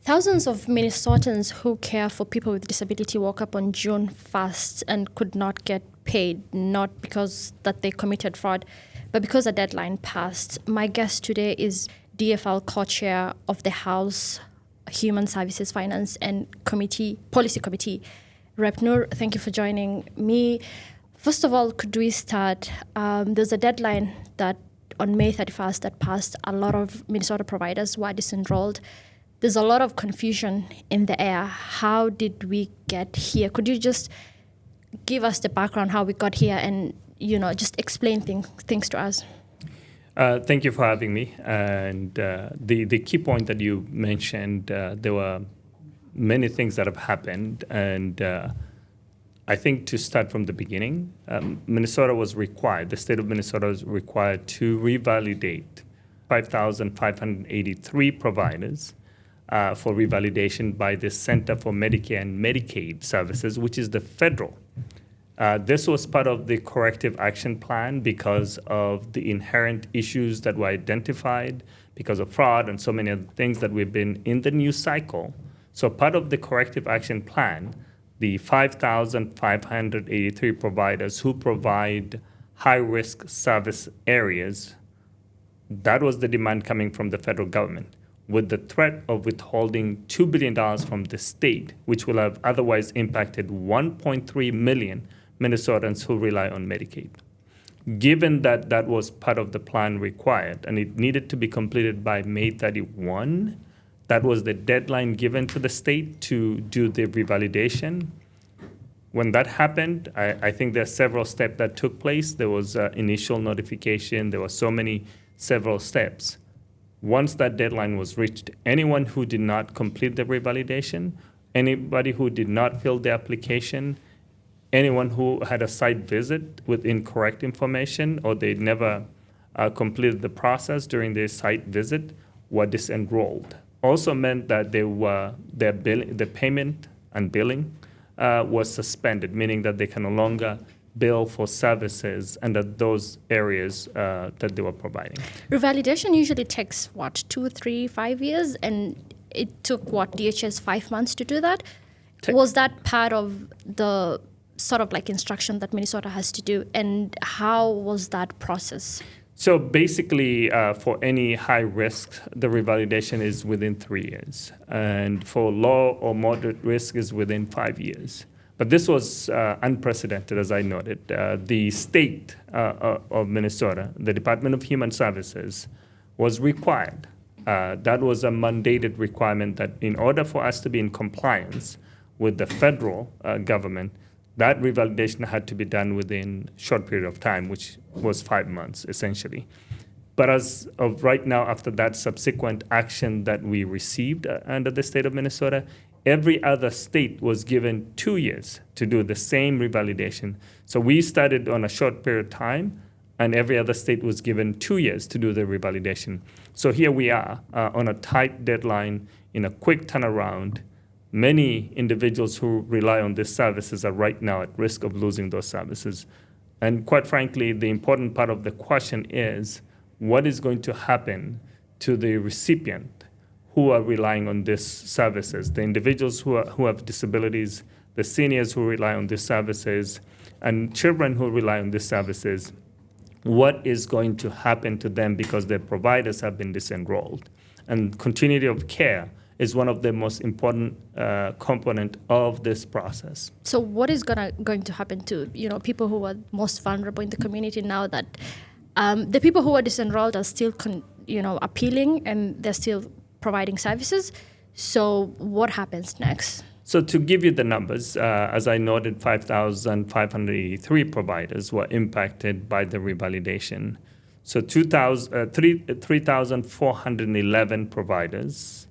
Thousands of Minnesotans who care for people with disability woke up on June 1st and could not get paid, not because that they committed fraud, but because a deadline passed. My guest today is DFL Co-Chair of the House Human Services Finance and Policy Committee, Rep Noor. Thank you for joining me. First of all, could we start? There's a deadline that on May 31st that passed. A lot of Minnesota providers were disenrolled. There's a lot of confusion in the air. How did we get here? Could you just give us the background, how we got here, and just explain things to us? Thank you for having me. And the key point that you mentioned, there were many things that have happened. And I think to start from the beginning, Minnesota was required, the state of Minnesota was required to revalidate 5,583 providers for revalidation by the Center for Medicare and Medicaid Services, which is the federal. This was part of the corrective action plan because of the inherent issues that were identified because of fraud and so many other things that we've been in the news cycle. So part of the corrective action plan, the 5,583 providers who provide high-risk service areas, that was the demand coming from the federal government, with the threat of withholding $2 billion from the state, which will have otherwise impacted 1.3 million Minnesotans who rely on Medicaid. Given that that was part of the plan required, and it needed to be completed by May 31, that was the deadline given to the state to do the revalidation. When that happened, I think there are several steps that took place. There was initial notification. There were several steps. Once that deadline was reached, anyone who did not complete the revalidation, anybody who did not fill the application, anyone who had a site visit with incorrect information or they never completed the process during their site visit were disenrolled. Also meant that the payment and billing was suspended, meaning that they can no longer bill for services under those areas that they were providing. Revalidation usually takes, 2, 3, 5 years? And it took, DHS 5 months to do that? Was that part of the sort of like instruction that Minnesota has to do? And how was that process? So basically, for any high risk, the revalidation is within 3 years. And for low or moderate risk is within 5 years. But this was unprecedented, as I noted. The state of Minnesota, the Department of Human Services, was required. That was a mandated requirement that in order for us to be in compliance with the federal government, that revalidation had to be done within a short period of time, which was 5 months, essentially. But as of right now, after that subsequent action that we received under the state of Minnesota, every other state was given 2 years to do the same revalidation. So we started on a short period of time, and every other state was given 2 years to do the revalidation. So here we are on a tight deadline in a quick turnaround. Many individuals who rely on these services are right now at risk of losing those services. And quite frankly, the important part of the question is, what is going to happen to the recipient who are relying on these services, the individuals who have disabilities, the seniors who rely on these services, and children who rely on these services? What is going to happen to them because their providers have been disenrolled? And continuity of care is one of the most important component of this process. So what is going to happen to people who are most vulnerable in the community now that the people who are disenrolled are still appealing and they're still providing services? So what happens next? So to give you the numbers, as I noted, 5,583 providers were impacted by the revalidation. So 3,411 providers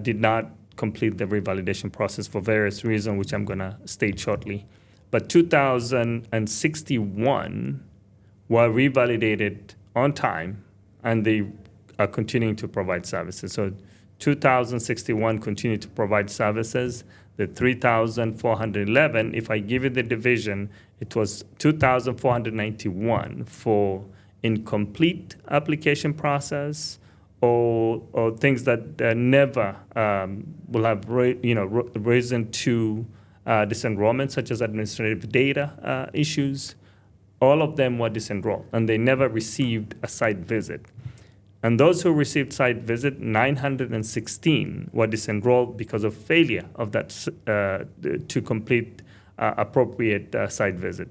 did not complete the revalidation process for various reasons, which I'm going to state shortly. But 2,061 were revalidated on time, and they are continuing to provide services. So 2,061 continue to provide services. The 3,411, if I give you the division, it was 2,491 for incomplete application process or things that never will have risen to disenrollment, such as administrative data issues. All of them were disenrolled, and they never received a site visit. And those who received site visit, 916 were disenrolled because of failure of that to complete appropriate site visit.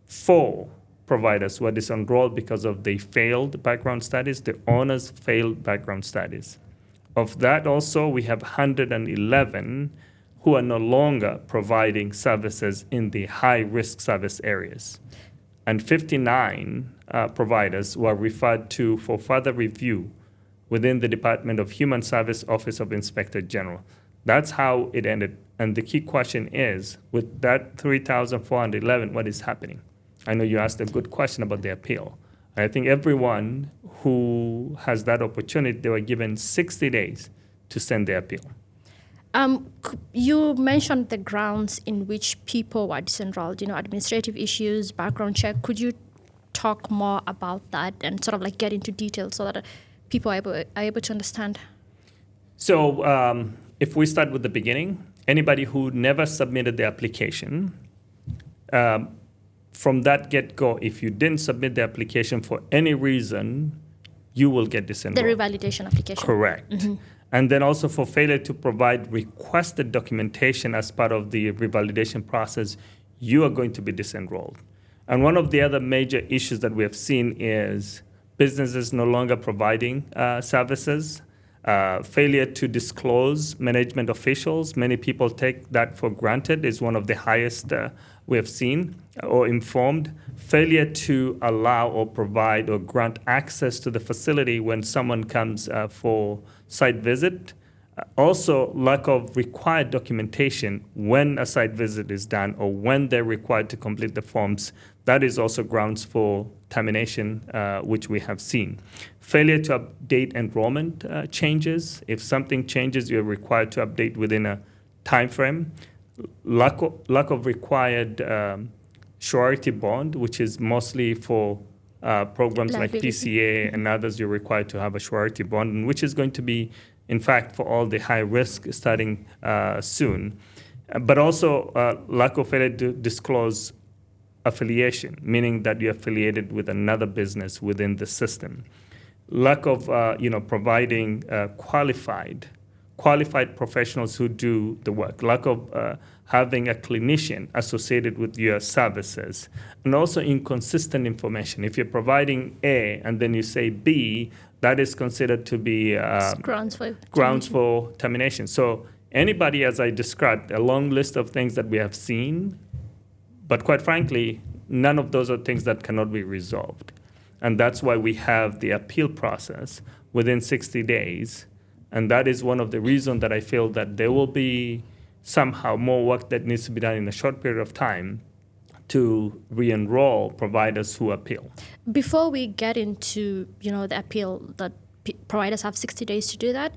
4 providers were disenrolled because of they failed background studies. The owners failed background studies. Of that also, we have 111 who are no longer providing services in the high-risk service areas. And 59 providers were referred to for further review within the Department of Human Service Office of Inspector General. That's how it ended. And the key question is, with that 3,411, what is happening? I know you asked a good question about the appeal. I think everyone who has that opportunity, they were given 60 days to send their appeal. You mentioned the grounds in which people were disenrolled, administrative issues, background check. Could you talk more about that and sort of like get into detail so that people are able to understand? So if we start with the beginning, anybody who never submitted the application, from that get-go, if you didn't submit the application for any reason, you will get disenrolled. The revalidation application. Correct. Mm-hmm. And then also for failure to provide requested documentation as part of the revalidation process, you are going to be disenrolled. And one of the other major issues that we have seen is businesses no longer providing services, failure to disclose management officials. Many people take that for granted is one of the highest we have seen or informed. Failure to allow or provide or grant access to the facility when someone comes for site visit. Also, lack of required documentation when a site visit is done or when they're required to complete the forms. That is also grounds for termination, which we have seen. Failure to update enrollment changes. If something changes, you're required to update within a time frame. Lack of required surety bond, which is mostly for programs like PCA and others, you're required to have a surety bond, which is going to be, in fact, for all the high risk starting soon. But also lack of failure to disclose affiliation, meaning that you're affiliated with another business within the system. Lack of providing qualified professionals who do the work. Lack of having a clinician associated with your services. And also inconsistent information. If you're providing A and then you say B, that is considered to be grounds for termination. So anybody, as I described, a long list of things that we have seen, but quite frankly, none of those are things that cannot be resolved. And that's why we have the appeal process within 60 days. And that is one of the reasons that I feel that there will be somehow more work that needs to be done in a short period of time to re-enroll providers who appeal. Before we get into the appeal, that providers have 60 days to do that,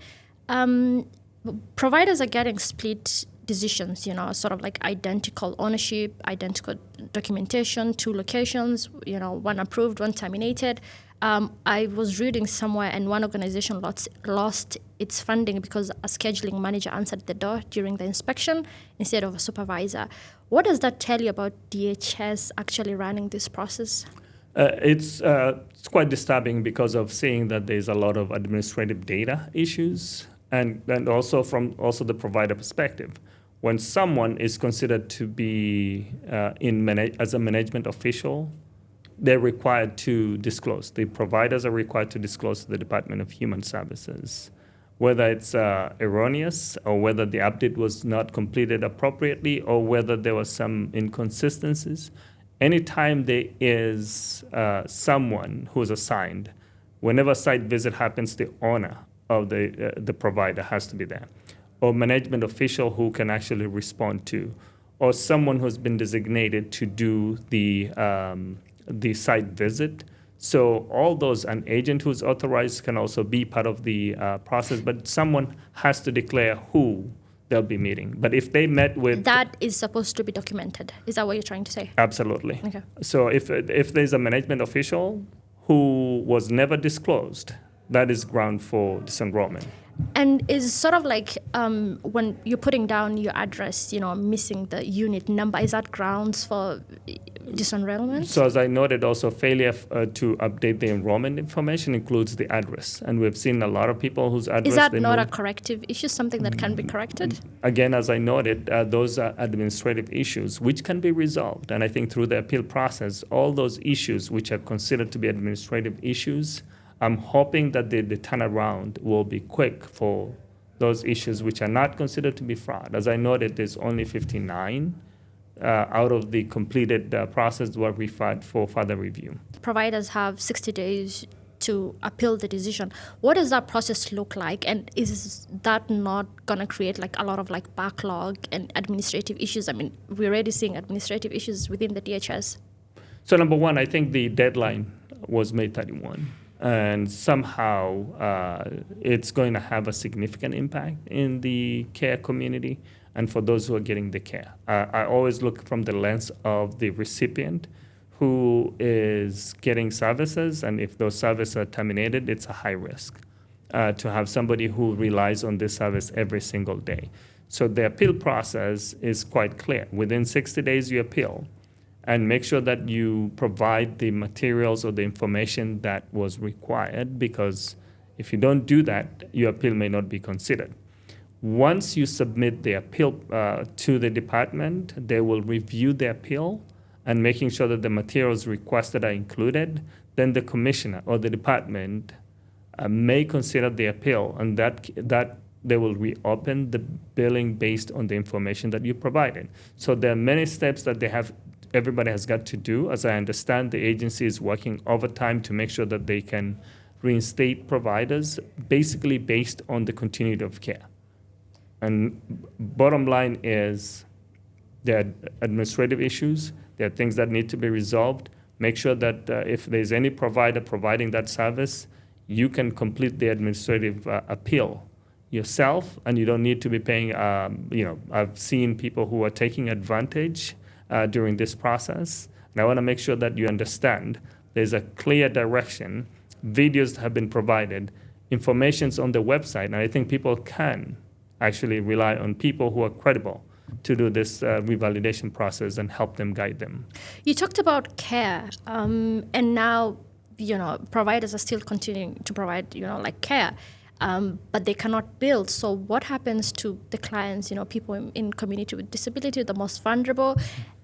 providers are getting split decisions, sort of like identical ownership, identical documentation, 2 locations, one approved, one terminated. I was reading somewhere, and one organization lost its funding because a scheduling manager answered the door during the inspection instead of a supervisor. What does that tell you about DHS actually running this process? It's quite disturbing because of seeing that there's a lot of administrative data issues, and also from the provider perspective. When someone is considered to be as a management official, they're required to disclose. The providers are required to disclose to the Department of Human Services, whether it's erroneous or whether the update was not completed appropriately or whether there was some inconsistencies. Anytime there is someone who's assigned, whenever a site visit happens, the owner of the provider has to be there, or management official who can actually respond to, or someone who's been designated to do the site visit. So all those, an agent who's authorized can also be part of the process, but someone has to declare who they'll be meeting. But if they met with... That is supposed to be documented. Is that what you're trying to say? Absolutely. Okay. So if there's a management official who was never disclosed, that is ground for disenrollment. And is sort of like when you're putting down your address, missing the unit number, is that grounds for disenrollment? So as I noted, also failure to update the enrollment information includes the address. And we've seen a lot of people whose address... Is that not a corrective issue, something that can be corrected? Again, as I noted, those are administrative issues which can be resolved. And I think through the appeal process, all those issues which are considered to be administrative issues, I'm hoping that the turnaround will be quick for those issues which are not considered to be fraud. As I noted, there's only 59 out of the completed process were referred for further review. Providers have 60 days to appeal the decision. What does that process look like? And is that not going to create like a lot of like backlog and administrative issues? I mean, we're already seeing administrative issues within the DHS. So number one, I think the deadline was May 31. And somehow it's going to have a significant impact in the care community and for those who are getting the care. I always look from the lens of the recipient who is getting services, and if those services are terminated, it's a high risk to have somebody who relies on this service every single day. So the appeal process is quite clear. Within 60 days, you appeal. And make sure that you provide the materials or the information that was required, because if you don't do that, your appeal may not be considered. Once you submit the appeal to the department, they will review the appeal and making sure that the materials requested are included. Then the commissioner or the department may consider the appeal, and that they will reopen the billing based on the information that you provided. So there are many steps that everybody has got to do. As I understand, the agency is working overtime to make sure that they can reinstate providers, basically based on the continuity of care. And bottom line is there are administrative issues, there are things that need to be resolved. Make sure that if there's any provider providing that service, you can complete the administrative appeal yourself, and you don't need to be paying, I've seen people who are taking advantage during this process. And I want to make sure that you understand there's a clear direction. Videos have been provided, information's on the website, and I think people can actually rely on people who are credible to do this revalidation process and help them, guide them. You talked about care, and now, providers are still continuing to provide, care. But they cannot build. So what happens to the clients, people in community with disability, the most vulnerable?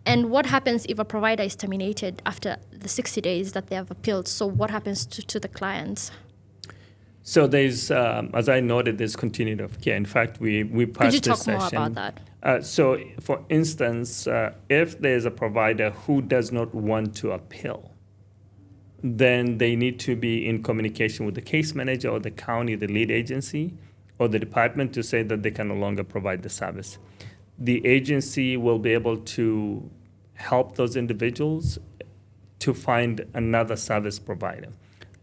And what happens if a provider is terminated after the 60 days that they have appealed? So what happens to the clients? So there's, as I noted, there's continuity of care. In fact, we passed this session. Could you talk more about that? So for instance, if there's a provider who does not want to appeal, then they need to be in communication with the case manager or the county, the lead agency, or the department to say that they can no longer provide the service. The agency will be able to help those individuals to find another service provider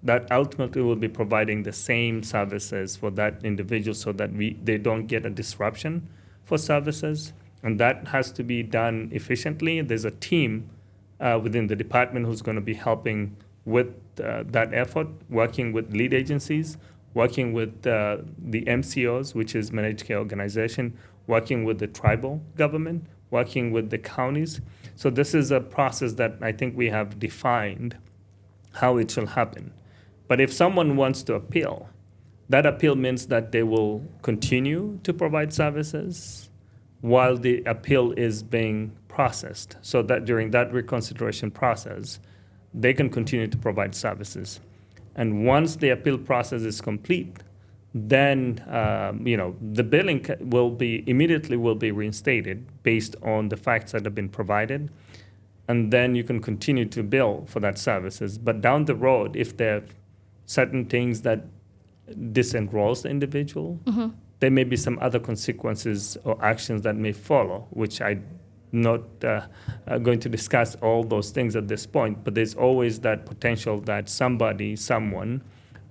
that ultimately will be providing the same services for that individual so that they don't get a disruption for services. And that has to be done efficiently. There's a team within the department who's going to be helping with that effort, working with lead agencies, working with the MCOs, which is Managed Care Organization, working with the tribal government, working with the counties. So this is a process that I think we have defined how it shall happen. But if someone wants to appeal, that appeal means that they will continue to provide services while the appeal is being processed, so that during that reconsideration process, they can continue to provide services. And once the appeal process is complete, then the billing will be reinstated based on the facts that have been provided, and then you can continue to bill for that services. But down the road, if there are certain things that disenrolls the individual, there may be some other consequences or actions that may follow, which I'm not going to discuss all those things at this point, but there's always that potential that someone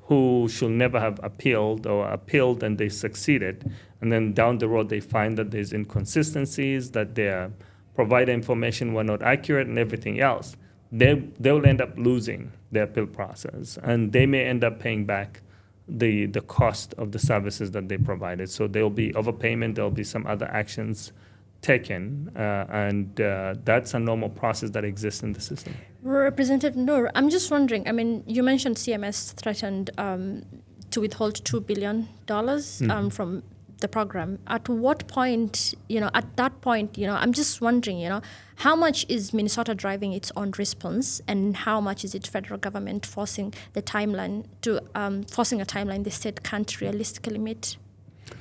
who should never have appealed or appealed and they succeeded, and then down the road they find that there's inconsistencies, that their provider information were not accurate and everything else, they'll end up losing their appeal process, and they may end up paying back the cost of the services that they provided. So there will be overpayment, there will be some other actions taken, and that's a normal process that exists in the system. Representative Noor, I'm just wondering, I mean, you mentioned CMS threatened to withhold $2 billion from the program. At what point, at that point, I'm just wondering, how much is Minnesota driving its own response, and how much is it federal government forcing a timeline the state can't realistically meet?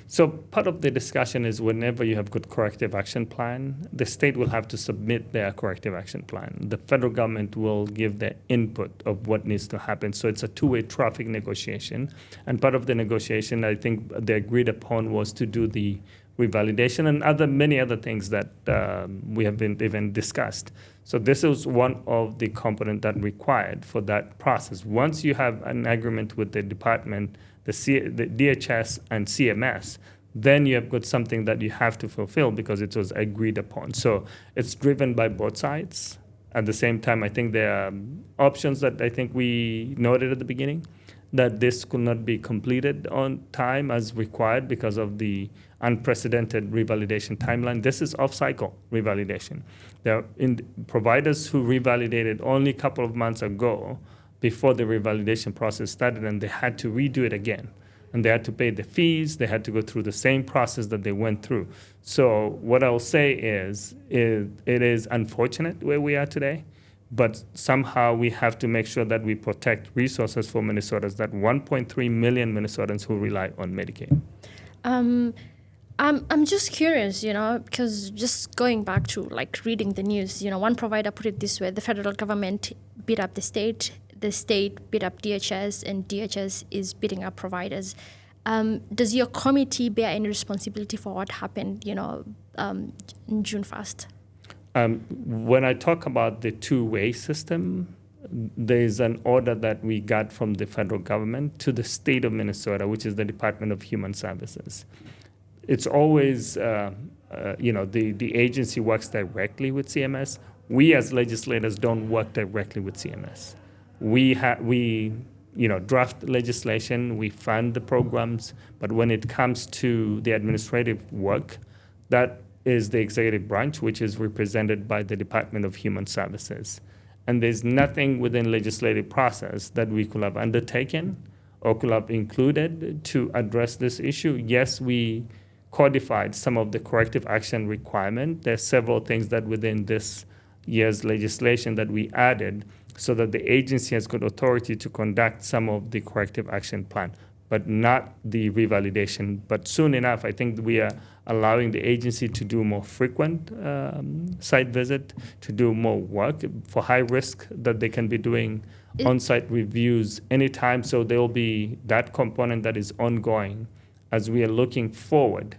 So part of the discussion is whenever you have good corrective action plan, the state will have to submit their corrective action plan. The federal government will give their input of what needs to happen. So it's a two-way traffic negotiation. And part of the negotiation, I think they agreed upon, was to do the revalidation and many other things that we have been even discussed. So this is one of the components that required for that process. Once you have an agreement with the department, the DHS and CMS, then you have got something that you have to fulfill because it was agreed upon. So it's driven by both sides. At the same time, I think there are options that I think we noted at the beginning, that this could not be completed on time as required because of the unprecedented revalidation timeline. This is off-cycle revalidation. There are providers who revalidated only a couple of months ago before the revalidation process started, and they had to redo it again. And they had to pay the fees. They had to go through the same process that they went through. So what I'll say is it is unfortunate where we are today, but somehow we have to make sure that we protect resources for Minnesotans, that 1.3 million Minnesotans who rely on Medicaid. I'm just curious, because just going back to reading the news, one provider put it this way: the federal government beat up the state beat up DHS, and DHS is beating up providers. Does your committee bear any responsibility for what happened, in June 1st? When I talk about the two-way system, there's an order that we got from the federal government to the state of Minnesota, which is the Department of Human Services. It's always, the agency works directly with CMS. We as legislators don't work directly with CMS. We draft legislation, we fund the programs, but when it comes to the administrative work, that is the executive branch, which is represented by the Department of Human Services. And there's nothing within legislative process that we could have undertaken or could have included to address this issue. Yes, we codified some of the corrective action requirement. There's several things that within this year's legislation that we added so that the agency has got authority to conduct some of the corrective action plan, but not the revalidation. But soon enough, I think we are allowing the agency to do more frequent site visit, to do more work for high risk that they can be doing on-site reviews anytime. So there will be that component that is ongoing as we are looking forward.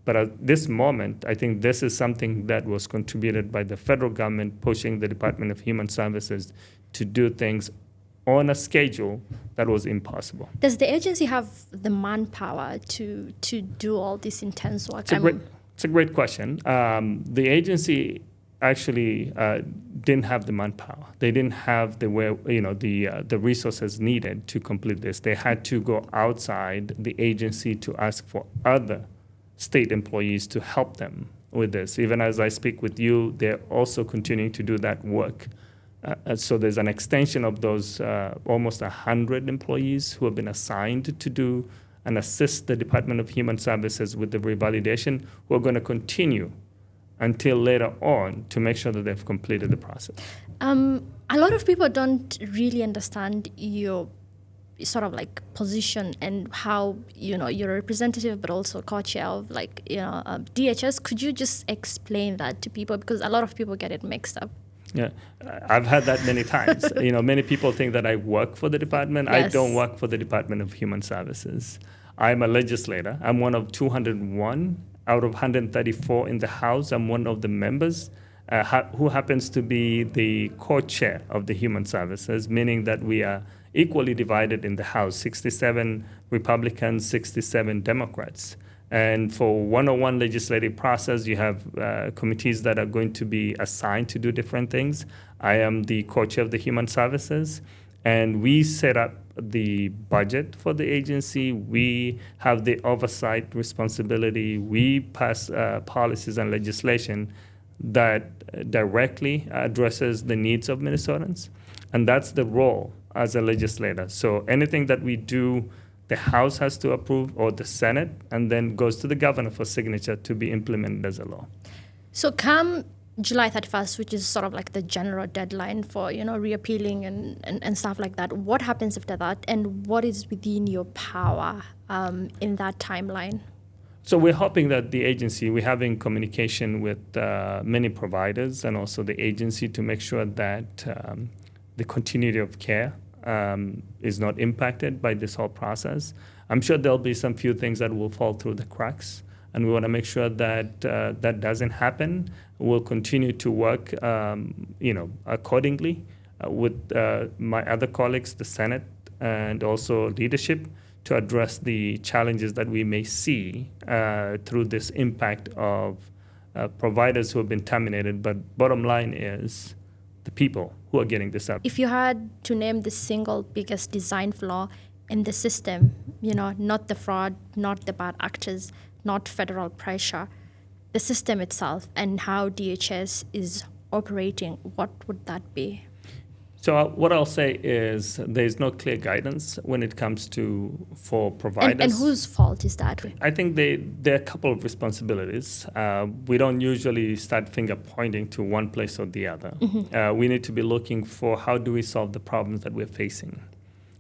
But at this moment, I think this is something that was contributed by the federal government pushing the Department of Human Services to do things on a schedule that was impossible. Does the agency have the manpower to do all this intense work? It's a great question. The agency actually didn't have the manpower. They didn't have the resources needed to complete this. They had to go outside the agency to ask for other state employees to help them with this. Even as I speak with you, they're also continuing to do that work. So there's an extension of those almost 100 employees who have been assigned to do and assist the Department of Human Services with the revalidation, who are going to continue until later on to make sure that they've completed the process. A lot of people don't really understand your sort of position and how you're a representative but also co-chair of DHS. Could you just explain that to people, because a lot of people get it mixed up? Yeah, I've had that many times. Many people think that I work for the department. Yes. I don't work for the Department of Human Services. I'm a legislator. I'm one of 201 out of 134 in the House. I'm one of the members who happens to be the co-chair of the Human Services, meaning that we are equally divided in the House, 67 Republicans, 67 Democrats. And for 101 legislative process, you have committees that are going to be assigned to do different things. I am the co-chair of the Human Services, And we set up the budget for the agency. We have the oversight responsibility. We pass policies and legislation that directly addresses the needs of Minnesotans. And that's the role as a legislator. So anything that we do, the House has to approve, or the Senate, and then goes to the governor for signature to be implemented as a law. So come July 31st, which is sort of like the general deadline for, reappealing and stuff like that, what happens after that, and what is within your power in that timeline? So we're hoping that the agency, we're having communication with many providers and also the agency to make sure that the continuity of care is not impacted by this whole process. I'm sure there'll be some few things that will fall through the cracks, and we want to make sure that that doesn't happen. We'll continue to work, accordingly with my other colleagues, the Senate, and also leadership, to address the challenges that we may see through this impact of providers who have been terminated. But bottom line is the people who are getting this up. If you had to name the single biggest design flaw in the system, not the fraud, not the bad actors, not federal pressure, the system itself and how DHS is operating, what would that be? So what I'll say is there's no clear guidance when it comes for providers. And whose fault is that? I think there are a couple of responsibilities. We don't usually start finger pointing to one place or the other. Mm-hmm. We need to be looking for how do we solve the problems that we're facing.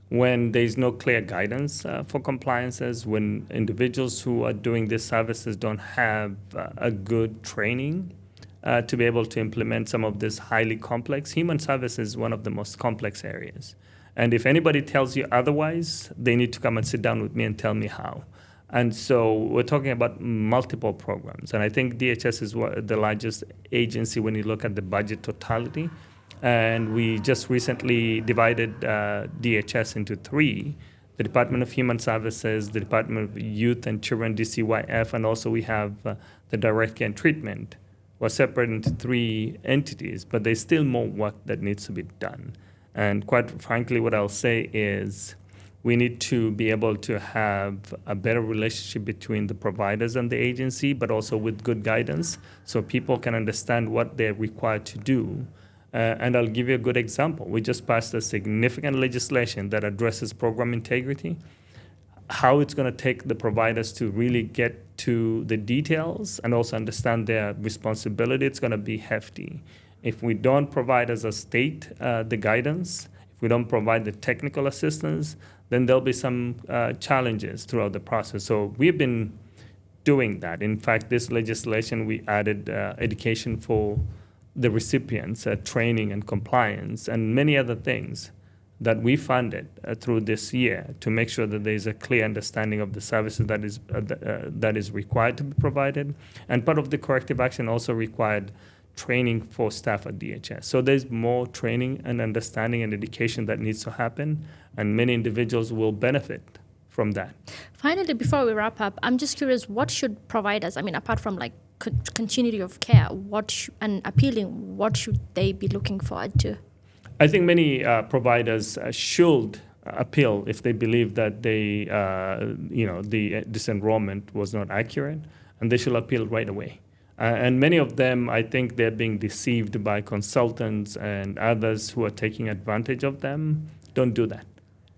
When there's no clear guidance for compliances, when individuals who are doing these services don't have a good training to be able to implement some of this highly complex. Human service is one of the most complex areas. And if anybody tells you otherwise, they need to come and sit down with me and tell me how. And so we're talking about multiple programs. And I think DHS is the largest agency when you look at the budget totality. And we just recently divided DHS into three: the Department of Human Services, the Department of Youth and Children, DCYF, and also we have the Direct Care and Treatment. We're separated into three entities, but there's still more work that needs to be done. And quite frankly, what I'll say is we need to be able to have a better relationship between the providers and the agency, but also with good guidance so people can understand what they're required to do. And I'll give you a good example. We just passed a significant legislation that addresses program integrity. How it's going to take the providers to really get to the details and also understand their responsibility, it's going to be hefty. If we don't provide as a state the guidance, if we don't provide the technical assistance, then there'll be some challenges throughout the process. So we've been doing that. In fact, this legislation, we added education for the recipients, training and compliance, and many other things that we funded through this year to make sure that there's a clear understanding of the services that is required to be provided. And part of the corrective action also required training for staff at DHS. So there's more training and understanding and education that needs to happen, and many individuals will benefit from that. Finally, before we wrap up, I'm just curious, what should providers, apart from like continuity of care, and appealing, what should they be looking forward to? I think many providers should appeal if they believe that the disenrollment was not accurate, and they should appeal right away. And many of them, I think they're being deceived by consultants and others who are taking advantage of them. Don't do that.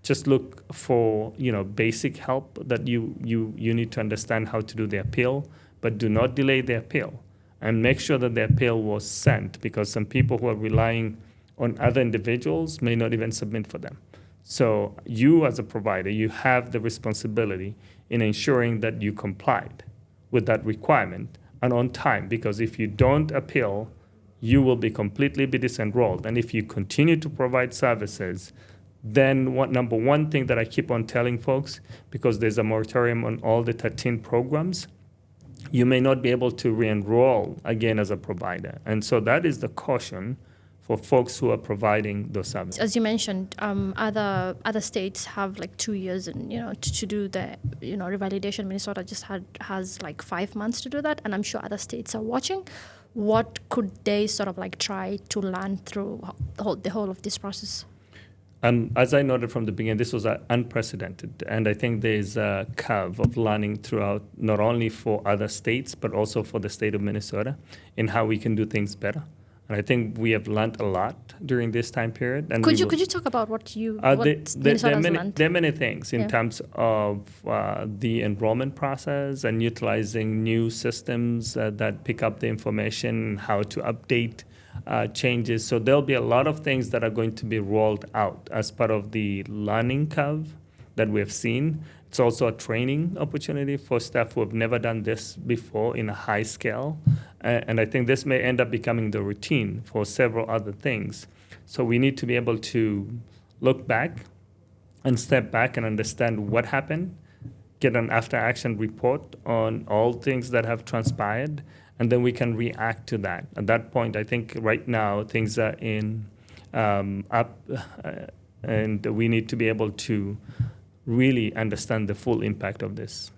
Just look for basic help that you need to understand how to do the appeal, but do not delay the appeal, and make sure that the appeal was sent, because some people who are relying on other individuals may not even submit for them. So you as a provider, you have the responsibility in ensuring that you complied with that requirement and on time, because if you don't appeal, you will be completely disenrolled. And if you continue to provide services, then number one thing that I keep on telling folks, because there's a moratorium on all the 13 programs, you may not be able to re-enroll again as a provider. And so that is the caution for folks who are providing those services. As you mentioned, other states have like 2 years, and to do the revalidation. Minnesota just has like 5 months to do that, and I'm sure other states are watching. What could they sort of like try to learn through the whole of this process? As I noted from the beginning, this was unprecedented, and I think there's a curve of learning throughout, not only for other states, but also for the state of Minnesota, in how we can do things better. And I think we have learned a lot during this time period. And could you talk about what Minnesota's learned? There are many things in terms of the enrollment process and utilizing new systems that pick up the information, how to update changes. So there'll be a lot of things that are going to be rolled out as part of the learning curve that we have seen. It's also a training opportunity for staff who have never done this before in a high scale. And I think this may end up becoming the routine for several other things. So we need to be able to look back and step back and understand what happened, get an after-action report on all things that have transpired, and then we can react to that. At that point, I think right now things are in up, and we need to be able to really understand the full impact of this.